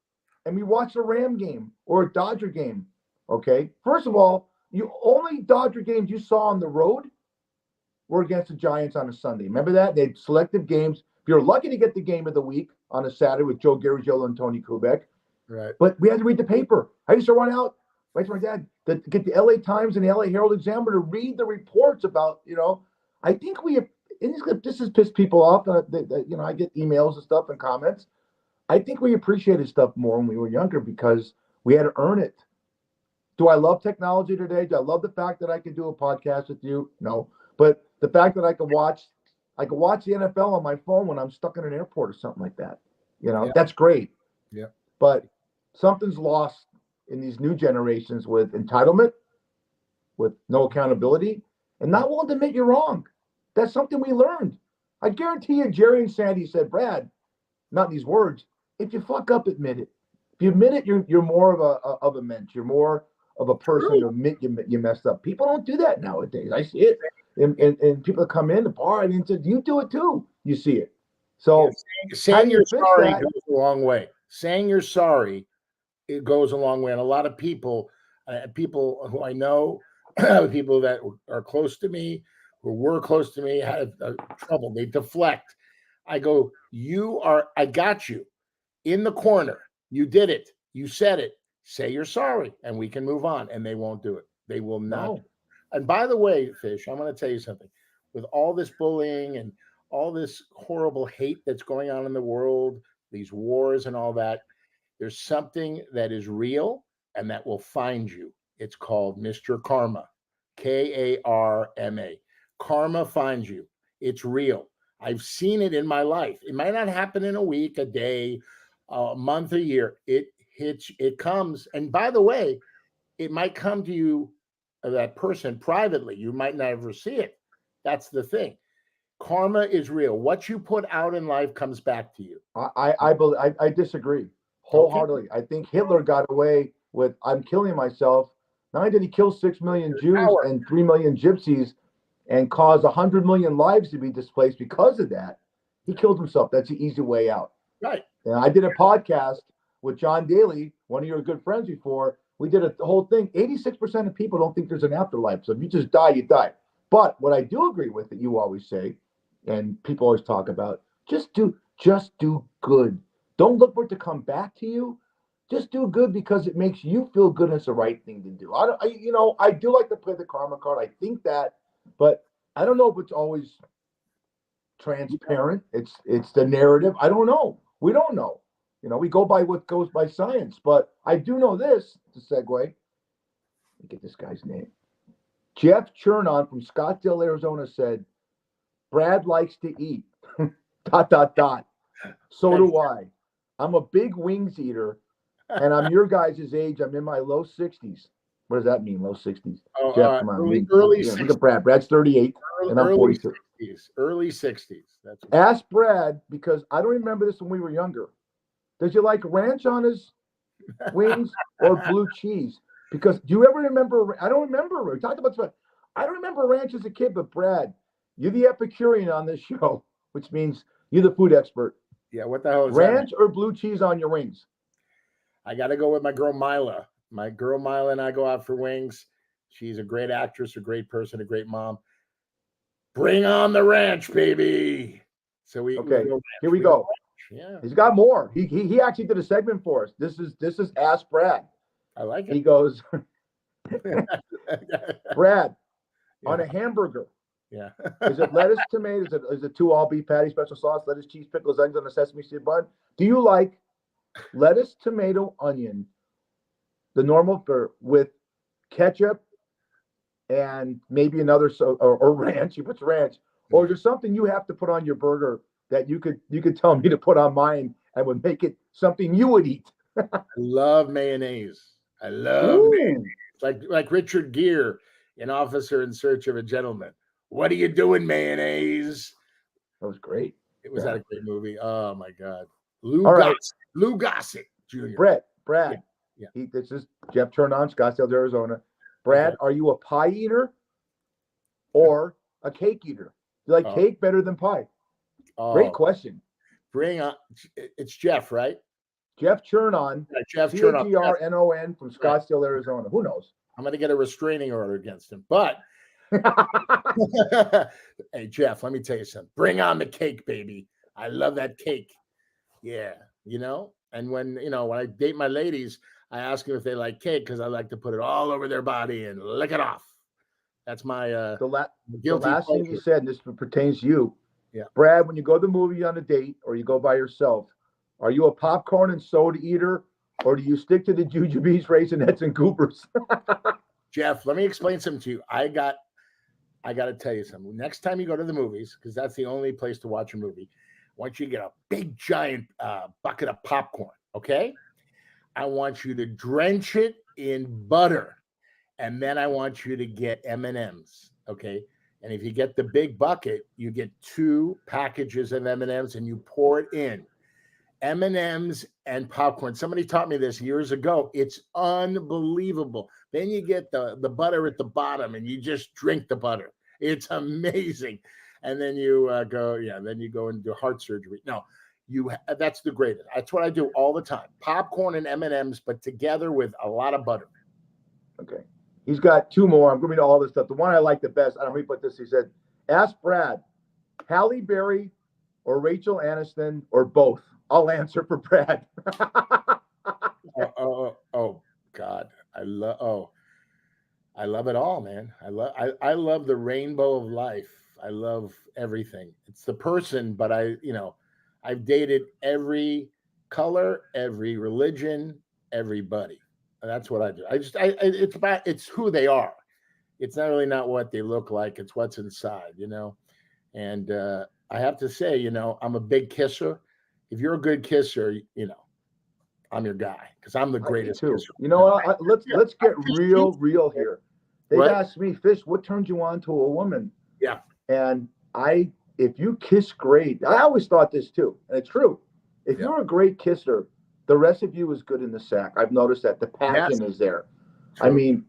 and we watched a Ram game or a Dodger game, okay? First of all, you only Dodger games you saw on the road were against the Giants on a Sunday. Remember that? They had selective games. If you're lucky to get the game of the week on a Saturday with Joe Garagiola and Tony Kubek. Right. But we had to read the paper. I used to run out, right to my dad, to get the LA Times and the LA Herald Examiner to read the reports about, I think this has pissed people off. I get emails and stuff and comments. I think we appreciated stuff more when we were younger because we had to earn it. Do I love technology today? Do I love the fact that I can do a podcast with you? No. But the fact that I can watch the NFL on my phone when I'm stuck in an airport or something like that, that's great. Yeah. But something's lost in these new generations with entitlement, with no accountability, and not willing to admit you're wrong. That's something we learned. I guarantee you, Jerry and Sandy said, "Brad, not in these words, if you fuck up, admit it. If you admit it, you're more of a mensch. You're more of a person to admit you messed up. People don't do that nowadays. I see it. And people come in the bar and you do it too. You see it. So saying you're sorry that? goes a long way. Saying you're sorry, it goes a long way. And a lot of people who I know, people that are close to me, who were close to me, had trouble. They deflect. I go, I got you in the corner. You did it. You said it. Say you're sorry and we can move on. And they won't do it. They will not. No. And by the way, Fish, I'm going to tell you something. With all this bullying and all this horrible hate that's going on in the world, these wars and all that, there's something that is real and that will find you. It's called Mr. Karma, Karma. Karma finds you. It's real. I've seen it in my life. It might not happen in a week, a day, a month, a year. It hits, it comes. And by the way, it might come to you, that person, privately. You might never see it. That's the thing. Karma is real. What you put out in life comes back to you. I disagree wholeheartedly. Okay. I think Hitler got away with "I'm killing myself." Not only did he kill 6 million Jews and 3 million Gypsies and cause 100 million lives to be displaced because of that, he killed himself. That's the easy way out. Right. And I did a podcast with John Daly, one of your good friends before. We did a whole thing. 86% of people don't think there's an afterlife. So if you just die, you die. But what I do agree with that you always say, and people always talk about, just do good. Don't look for it to come back to you. Just do good because it makes you feel good and it's the right thing to do. I do like to play the karma card. I think that, but I don't know if it's always transparent. It's the narrative. I don't know. We don't know. We go by what goes by science. But I do know this, to segue. Let me get this guy's name. Jeff Chernon from Scottsdale, Arizona said, Brad likes to eat. ... So do I. I'm a big wings eater, and I'm your guys' age. I'm in my low 60s. What does that mean, low 60s? Oh, Jeff, come on. Early 60s. Look at Brad. Brad's 38, and I'm 46. Early 60s. Ask Brad, because I don't remember this when we were younger. Does he like ranch on his wings or blue cheese? Because do you ever remember? I don't remember. We talked about this. I don't remember ranch as a kid, but Brad, you're the Epicurean on this show, which means you're the food expert. Yeah, what the hell is ranch or blue cheese on your wings? I got to go with my girl Mila. My girl Mila and I go out for wings. She's a great actress, a great person, a great mom. Bring on the ranch, baby. So we here we go. Yeah, he's got more. He actually did a segment for us. This is Ask Brad. I like it. He goes, Brad, on a hamburger. Yeah. Is it lettuce, tomato? Is it 2 all beef patty, special sauce, lettuce, cheese, pickles, onions on a sesame seed bun? Do you like lettuce, tomato, onion, the normal with ketchup and maybe another or ranch? He puts ranch, or is there something you have to put on your burger that you could tell me to put on mine and would make it something you would eat? I love mayonnaise. I love mayonnaise. Like Richard Gere in Officer in Search of a Gentleman. What are you doing, mayonnaise? That was great. It was that a great movie. Oh my God. Lou Gossett Jr. Brad. Yeah. This is Jeff Chernon, Scottsdale, Arizona. Brad, Are you a pie eater or a cake eater? Do you like cake better than pie? Great question. Bring on. It's Jeff, right? Jeff Chernon. Jeff Chernon. Chernon from Scottsdale, Arizona. Who knows? I'm going to get a restraining order against him. But hey, Jeff, let me tell you something. Bring on the cake, baby. I love that cake. Yeah. And when I date my ladies, I ask them if they like cake because I like to put it all over their body and lick it off. That's my the last thing you said, and this pertains to you. Yeah. Brad, when you go to the movie on a date or you go by yourself, are you a popcorn and soda eater or do you stick to the jujubes, raisinets, and goobers? Jeff, let me explain something to you. I got to tell you something. Next time you go to the movies, because that's the only place to watch a movie, I want you to get a big, giant bucket of popcorn, okay? I want you to drench it in butter, and then I want you to get M&Ms, okay? And if you get the big bucket, you get 2 packages of M&Ms, and you pour it in. M&Ms and popcorn. Somebody taught me this years ago. It's unbelievable. Then you get the butter at the bottom and you just drink the butter. It's amazing. And then you then you go and do heart surgery. No, that's the greatest. That's what I do all the time. Popcorn and M&Ms, but together with a lot of butter. Okay. He's got two more. I'm going to read all this stuff. The one I like the best, I don't know, he put this. He said, ask Brad, Halle Berry or Rachel Aniston or both. I'll answer for Brad. Oh God. I love it all, man. I love the rainbow of life. I love everything. It's the person, but I've dated every color, every religion, everybody. That's what I do. It's who they are. It's not really not what they look like. It's what's inside, And I have to say, I'm a big kisser. If you're a good kisser, I'm your guy because I'm the greatest too. kisser. You know what? Let's get real here. They've asked me, Fish, what turns you on to a woman? Yeah. And if you kiss great, I always thought this too, and it's true. If you're a great kisser, the rest of you is good in the sack. I've noticed that the passion is there. True.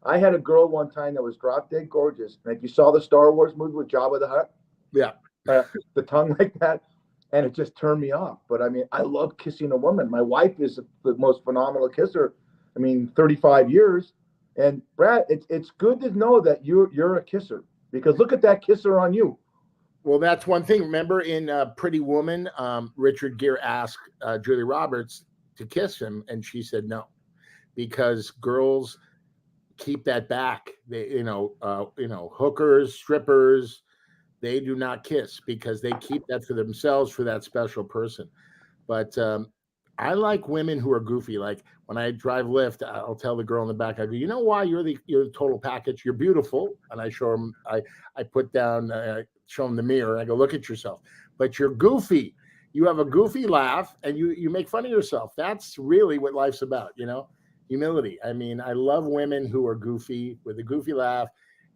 I had a girl one time that was drop dead gorgeous. Like you saw the Star Wars movie with Jabba the Hutt. Yeah. The tongue like that. And it just turned me off. But I love kissing a woman. My wife is the most phenomenal kisser. 35 years. And Brad, it's good to know that you're a kisser because look at that kisser on you. Well, that's one thing. Remember in Pretty Woman, Richard Gere asked Julia Roberts to kiss him, and she said no, because girls keep that back. They, hookers, strippers, they do not kiss because they keep that for themselves for that special person. But I like women who are goofy. Like when I drive Lyft, I'll tell the girl in the back, I go, you know why you're the total package? You're beautiful. And I show them, I put down, show them the mirror. I go, look at yourself. But you're goofy. You have a goofy laugh and you make fun of yourself. That's really what life's about, humility. I love women who are goofy with a goofy laugh.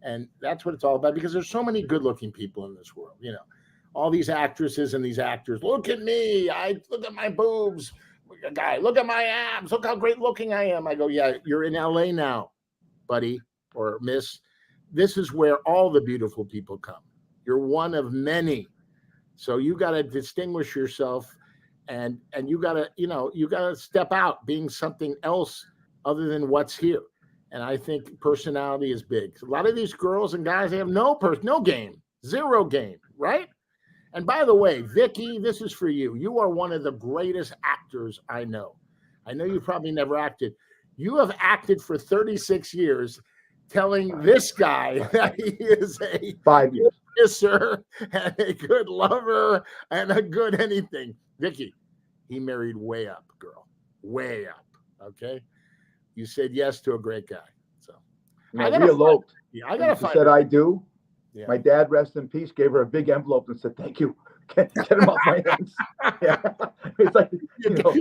And that's what it's all about because there's so many good looking people in this world, all these actresses and these actors. Look at me. Look at my boobs. Guy, look at my abs. Look how great looking I am. I go, yeah, you're in LA now, buddy or miss. This is where all the beautiful people come. You're one of many. So you got to distinguish yourself and you got to, you got to step out being something else other than what's here. And I think personality is big. A lot of these girls and guys, they have no game, zero game, right? And by the way, Vicky, this is for you. You are one of the greatest actors I know. I know you probably never acted. You have acted for 36 years telling this guy that he is a 5 years kisser and a good lover and a good anything. Vicky, he married way up, girl. Way up. Okay? You said yes to a great guy. So we eloped. I gotta find. She said I do. Yeah. My dad, rest in peace, gave her a big envelope and said, "Thank you. Get him off my hands." Yeah. It's like,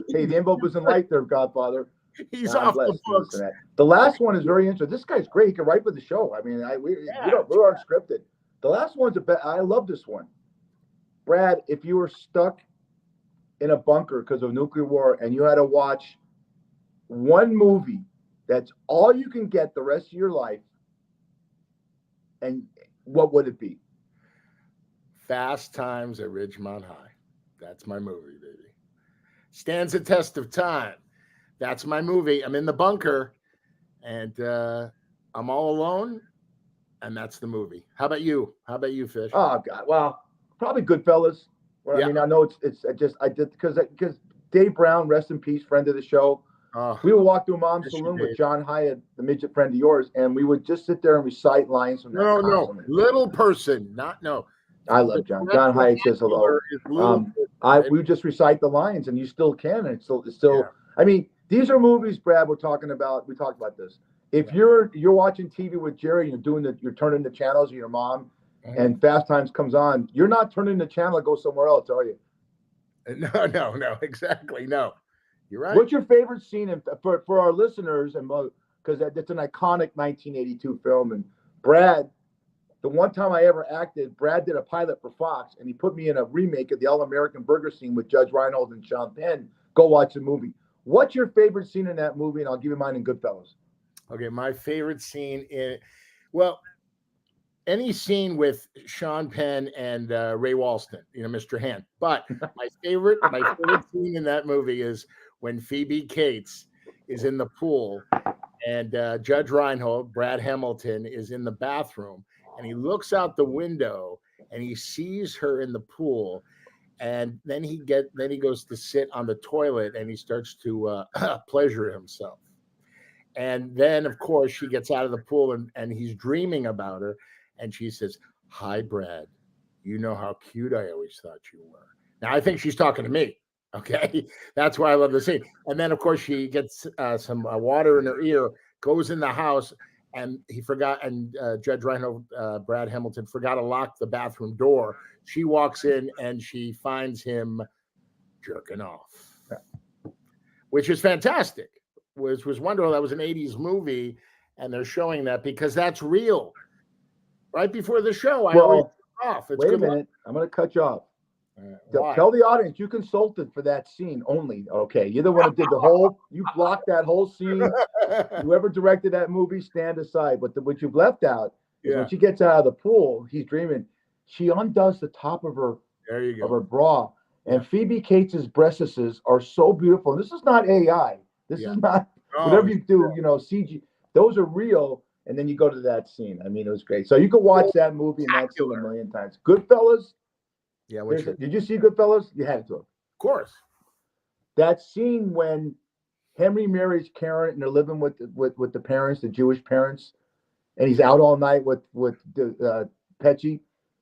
hey, the envelope isn't light there, Godfather. He's off the books. The last one is very interesting. This guy's great. He can write for the show. We aren't scripted. The last one's I love this one. Brad, if you were stuck in a bunker because of nuclear war and you had to watch one movie that's all you can get the rest of your life, and what would it be? Fast Times at Ridgemont High. That's my movie, baby. Stands the test of time. That's my movie. I'm in the bunker, and I'm all alone, and that's the movie. How about you? How about you, Fish? Oh God, well, probably Goodfellas. Well, yeah. I know I did because Dave Brown, rest in peace, friend of the show. We would walk through Mom's Saloon with John Hyatt, the midget friend of yours, and we would just sit there and recite lines from that. No, little person, I love John. John Hyatt says hello. We would just recite the lines, and you still can, and it's still. Yeah. These are movies, Brad. We're talking about. We talked about this. If you're watching TV with Jerry, and you're turning the channels with your mom, and Fast Times comes on, you're not turning the channel to go somewhere else, are you? No, exactly, no. You're right. What's your favorite scene for our listeners, and because it's an iconic 1982 film, and Brad, the one time I ever acted, Brad did a pilot for Fox, and he put me in a remake of the All American Burger scene with Judge Reinhold and Sean Penn. Go watch the movie. What's your favorite scene in that movie? And I'll give you mine in Goodfellas. Okay, my favorite scene well, any scene with Sean Penn and Ray Walston, Mr. Hand. But my favorite scene in that movie is when Phoebe Cates is in the pool and Judge Reinhold, Brad Hamilton, is in the bathroom, and he looks out the window and he sees her in the pool, and then he goes to sit on the toilet and he starts to pleasure himself. And then, of course, she gets out of the pool and he's dreaming about her. And she says, "Hi, Brad. You know how cute I always thought you were." Now, I think she's talking to me. Okay. That's why I love the scene. And then, of course, she gets some water in her ear, goes in the house, and he forgot. And Judge Reinhold, Brad Hamilton, forgot to lock the bathroom door. She walks in and she finds him jerking off, which is fantastic. Was wonderful. That was an 80s movie, and they're showing that because that's real. Right before the show, I always off. It's wait a minute. I'm going to cut you off. Tell the audience you consulted for that scene only. Okay, you're the one that did you blocked that whole scene. Whoever directed that movie, stand aside. But what you've left out is when she gets out of the pool, he's dreaming. She undoes the top of her bra, and Phoebe Cates' breasts are so beautiful. And this is not AI. This is not whatever you do. CG. Those are real. And then you go to that scene. I mean, it was great. So you could watch that movie and that scene a million times. Goodfellas. Yeah. Did you see Goodfellas? You had to. Of course. That scene when Henry marries Karen and they're living with the parents, the Jewish parents, and he's out all night with Pecci,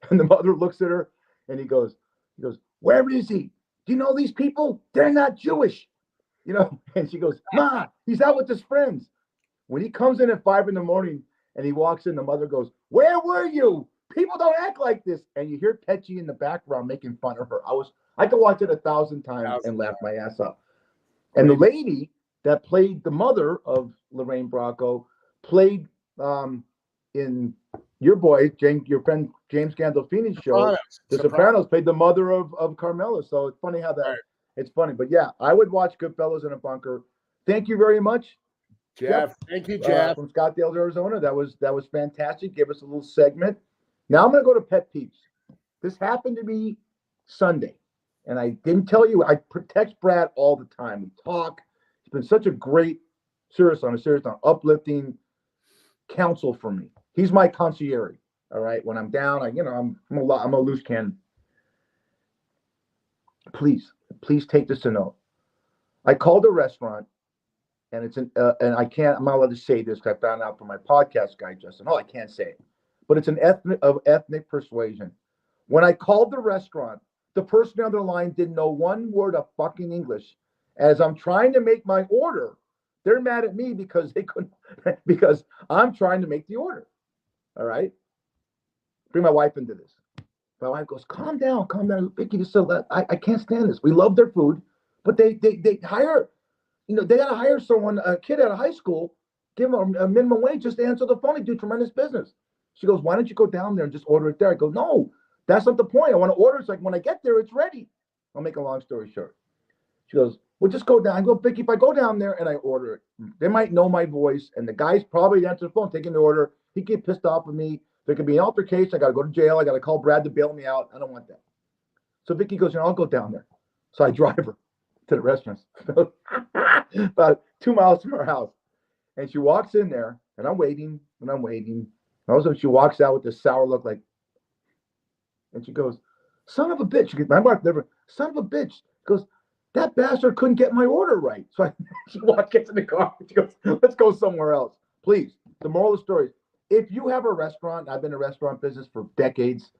and the mother looks at her and he goes, "Where is he? Do you know these people? They're not Jewish." And she goes, "Ma, he's out with his friends." When he comes in at 5 a.m. and he walks in, the mother goes, "Where were you? People don't act like this." And you hear Pecci in the background making fun of her. I could watch it 1,000 times and laugh my ass off. And the lady that played the mother of Lorraine Bracco played in your friend James Gandolfini's show, The Sopranos, played the mother of Carmela. So it's funny how that it's funny. But yeah, I would watch Goodfellas in a bunker. Thank you very much, Jeff. Thank you, Jeff. From Scottsdale, Arizona. That was fantastic. Give us a little segment. Now I'm going to go to pet peeves. This happened to me Sunday, and I didn't tell you. I text Brad all the time. We talk. He's been such a great, uplifting counsel for me. He's my concierge. All right. When I'm down, I'm a loose cannon. Please take this to note. I called a restaurant. And it's I'm not allowed to say this because I found out from my podcast guy, Justin. Oh, I can't say it. But it's an ethnic persuasion. When I called the restaurant, the person on the line didn't know one word of fucking English. As I'm trying to make my order, they're mad at me because because I'm trying to make the order. All right. Bring my wife into this. My wife goes, calm down, Vicky. I can't stand this. We love their food, but they hire. They got to hire a kid out of high school, give him a minimum wage just to answer the phone and do tremendous business. She goes, "Why don't you go down there and just order it there?" I go, "No, that's not the point. I want to order. It's like when I get there, it's ready." I'll make a long story short. She goes, "Well, just go down." I go, "Vicky, if I go down there and I order it, they might know my voice, and the guy's probably answer the phone, taking the order. He get pissed off at me. There could be an altercation. I got to go to jail. I got to call Brad to bail me out. I don't want that." So Vicky goes, "I'll go down there." So I drive her to the restaurant, about 2 miles from her house. And she walks in there, and I'm waiting. And all of a sudden, she walks out with this sour look and she goes, "Son of a bitch." My wife never, "Son of a bitch." She goes, "That bastard couldn't get my order right." So she gets in the car. She goes, "Let's go somewhere else." Please. The moral of the story is, if you have a restaurant, I've been in the restaurant business for decades,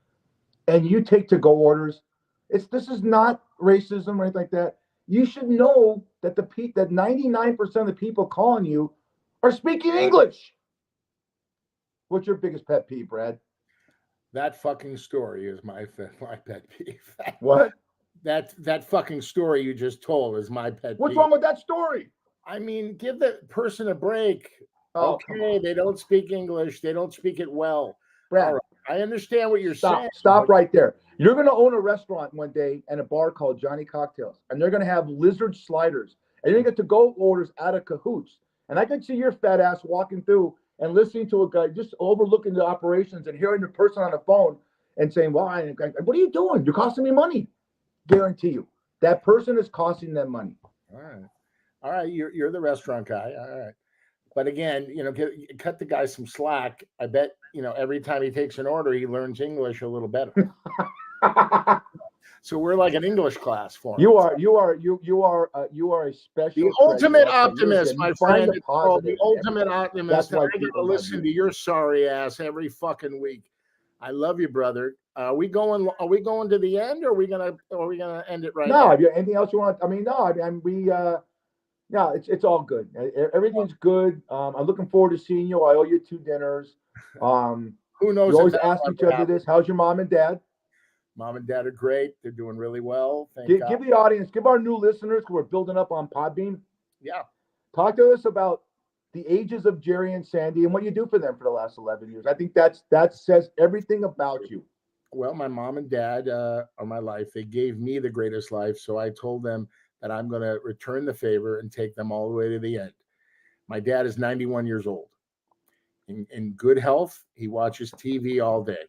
and you take to-go orders, this is not racism or anything like that. You should know that that 99% of the people calling you are speaking English. What's your biggest pet peeve, Brad? That fucking story is my pet peeve. What? That fucking story you just told is my pet peeve. What's wrong with that story? I mean, give the person a break. Oh, okay, they don't speak English. They don't speak it well. Brad, I understand what you're saying. Stop right there. You're going to own a restaurant one day and a bar called Johnny Cocktails, and they're going to have lizard sliders, and you're going to get to go orders out of cahoots. And I could see your fat ass walking through and listening to a guy just overlooking the operations and hearing the person on the phone and saying, "Well, what are you doing? You're costing me money." Guarantee you, that person is costing them money. All right. You're the restaurant guy. All right. But again, cut the guy some slack. I bet, every time he takes an order, he learns English a little better. So we're like an English class for him. You are a special. The ultimate optimist, my friend. The ultimate optimist. And I gotta listen to your sorry ass every fucking week. I love you, brother. Are we going to the end, or are we gonna end it right now? No, anything else you want? I mean, no, I mean, no, it's all good. Everything's good. I'm looking forward to seeing you. I owe you 2 dinners. Who knows? We always ask each other this. How's your mom and dad? Mom and dad are great. They're doing really well. Give the audience, give our new listeners, because we're building up on Podbean. Yeah. Talk to us about the ages of Jerry and Sandy and what you do for them for the last 11 years. I think that says everything about you. Well, my mom and dad are my life. They gave me the greatest life. So I told them that I'm going to return the favor and take them all the way to the end. My dad is 91 years old. In good health, he watches TV all day.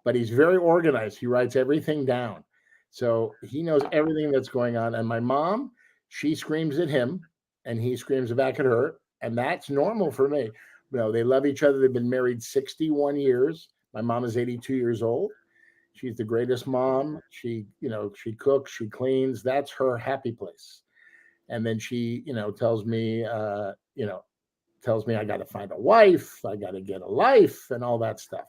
But he's very organized. He writes everything down. So he knows everything that's going on. And my mom, she screams at him, and he screams back at her. And that's normal for me. They love each other. They've been married 61 years. My mom is 82 years old. She's the greatest mom. She cooks, she cleans. That's her happy place. And then she, tells me I got to find a wife, I got to get a life, and all that stuff.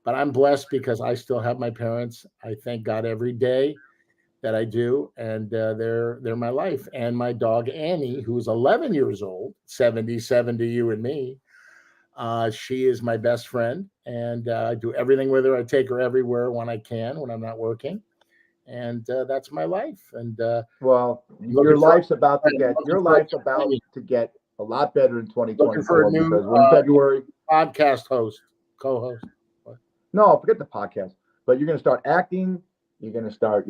But I'm blessed because I still have my parents. I thank God every day that I do, and they're my life. And my dog Annie, who's 11 years old, 77 to you and me. She is my best friend, and I do everything with her. I take her everywhere when I can, when I'm not working, and that's my life. And your life's about to get a lot better in 2024 because we're in February. Podcast co-host. What? No, forget the podcast. But you're going to start acting. You're going to start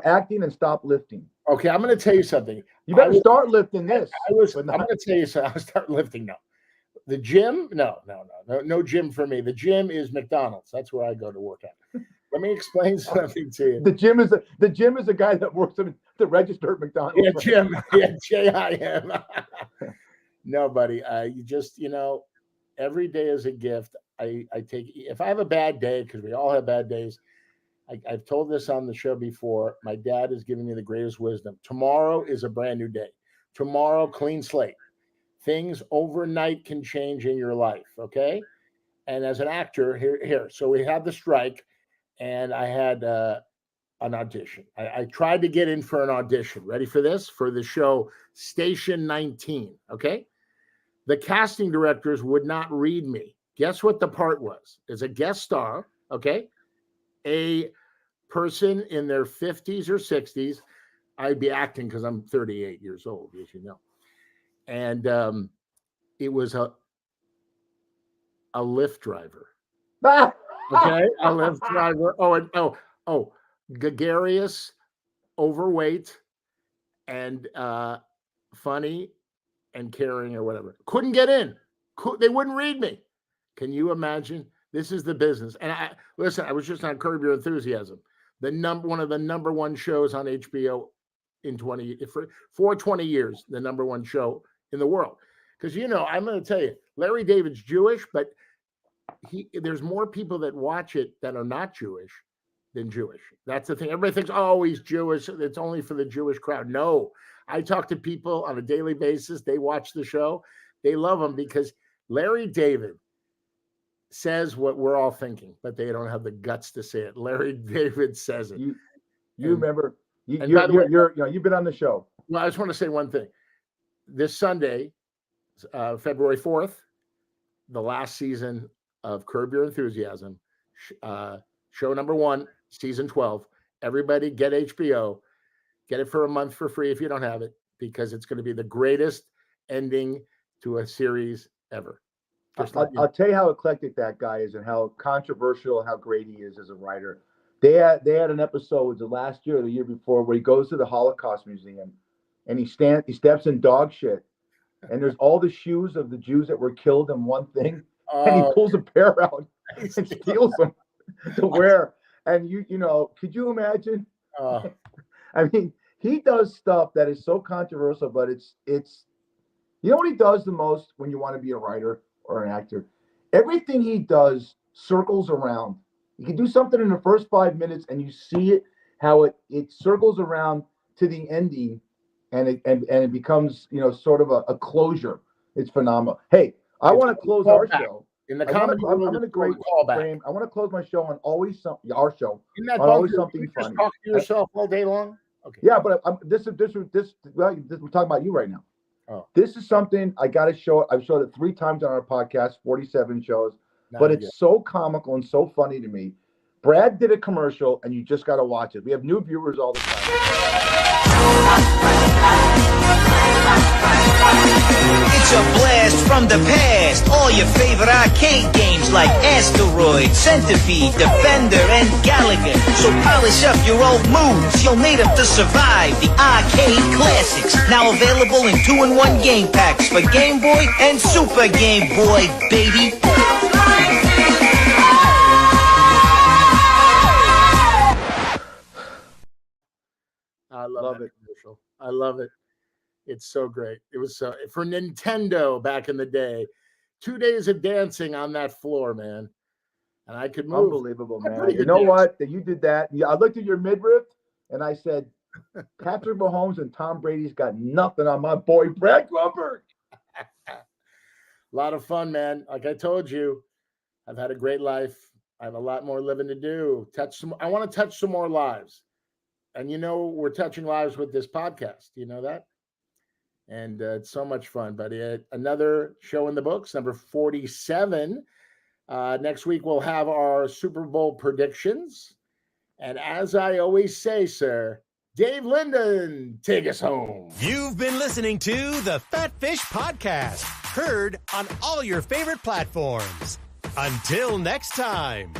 acting and stop lifting. Okay, I'm going to tell you something. You better start lifting this. I'm going to tell you something. I'll start lifting now. The gym? No gym for me. The gym is McDonald's. That's where I go to work out. Let me explain something to you. The gym is a guy that works at the register at McDonald's. Yeah, Jim. Yeah, JIM. No, buddy. You just, every day is a gift. I take, if I have a bad day, because we all have bad days. I've told this on the show before. My dad has given me the greatest wisdom. Tomorrow is a brand new day. Tomorrow, clean slate. Things overnight can change in your life, okay? And as an actor, here. So we had the strike, and I had an audition. I tried to get in for an audition. Ready for this? For the show Station 19, okay? The casting directors would not read me. Guess what the part was? It's a guest star, okay? A person in their 50s or 60s. I'd be acting because I'm 38 years old, as you know. And it was a Lyft driver. Okay, a Lyft driver. Oh, gregarious, overweight, and funny and caring or whatever. Couldn't get in. They wouldn't read me. Can you imagine? This is the business. And I was just on Curb Your Enthusiasm, one of the number one shows on HBO for 20 years, the number one show in the world. Because, I'm going to tell you, Larry David's Jewish, but there's more people that watch it that are not Jewish than Jewish. That's the thing. Everybody thinks, oh, he's Jewish. It's only for the Jewish crowd. No, I talk to people on a daily basis. They watch the show. They love him because Larry David says what we're all thinking, but they don't have the guts to say it. Larry David says it. You remember, you've been on the show. Well, I just want to say one thing. This Sunday, February 4th, the last season of Curb Your Enthusiasm, show number 1, season 12. Everybody get HBO. Get it for a month for free if you don't have it, because it's going to be the greatest ending to a series ever. I'll tell you how eclectic that guy is and how controversial and how great he is as a writer. They had an episode, was it last year or the year before, where he goes to the Holocaust Museum and he steps in dog shit, and there's all the shoes of the Jews that were killed in one thing, and he pulls a pair out and steals them to wear. And you know, could you imagine? I mean, he does stuff that is so controversial, but it's you know what he does the most when you want to be a writer or an actor? Everything he does circles around. You can do something in the first 5 minutes and you see it, how it circles around to the ending, and it becomes, you know, sort of a closure. It's phenomenal. Hey, I want to close our show. In the comedy world, I'm in a great frame. I want to close my show on our show. Isn't that on always something funny. Talk to yourself all day long. Okay. Yeah, but we're talking about you right now. Oh. This is something I got to show. I've showed it 3 times on our podcast, 47 shows, but it's so comical and so funny to me. Brad did a commercial, and you just got to watch it. We have new viewers all the time. It's a blast from the past. All your favorite arcade games like Asteroid, Centipede, Defender, and Galaga. So polish up your old moves. You'll need them to survive the arcade classics. Now available in 2-in-1 game packs for Game Boy and Super Game Boy, baby. I love that commercial. I love it. It's so great. It was so for Nintendo back in the day. 2 days of dancing on that floor, man. And I could move. Unbelievable, man. You know what? That you did that. Yeah, I looked at your midriff and I said, Patrick Mahomes and Tom Brady's got nothing on my boy Brad Grunberg. A lot of fun, man. Like I told you, I've had a great life. I have a lot more living to do. I want to touch some more lives. And you know, we're touching lives with this podcast. You know that? And it's so much fun, buddy. Another show in the books, number 47. Next week, we'll have our Super Bowl predictions. And as I always say, sir, Dave Linden, take us home. You've been listening to the Fat Fish Podcast, heard on all your favorite platforms. Until next time.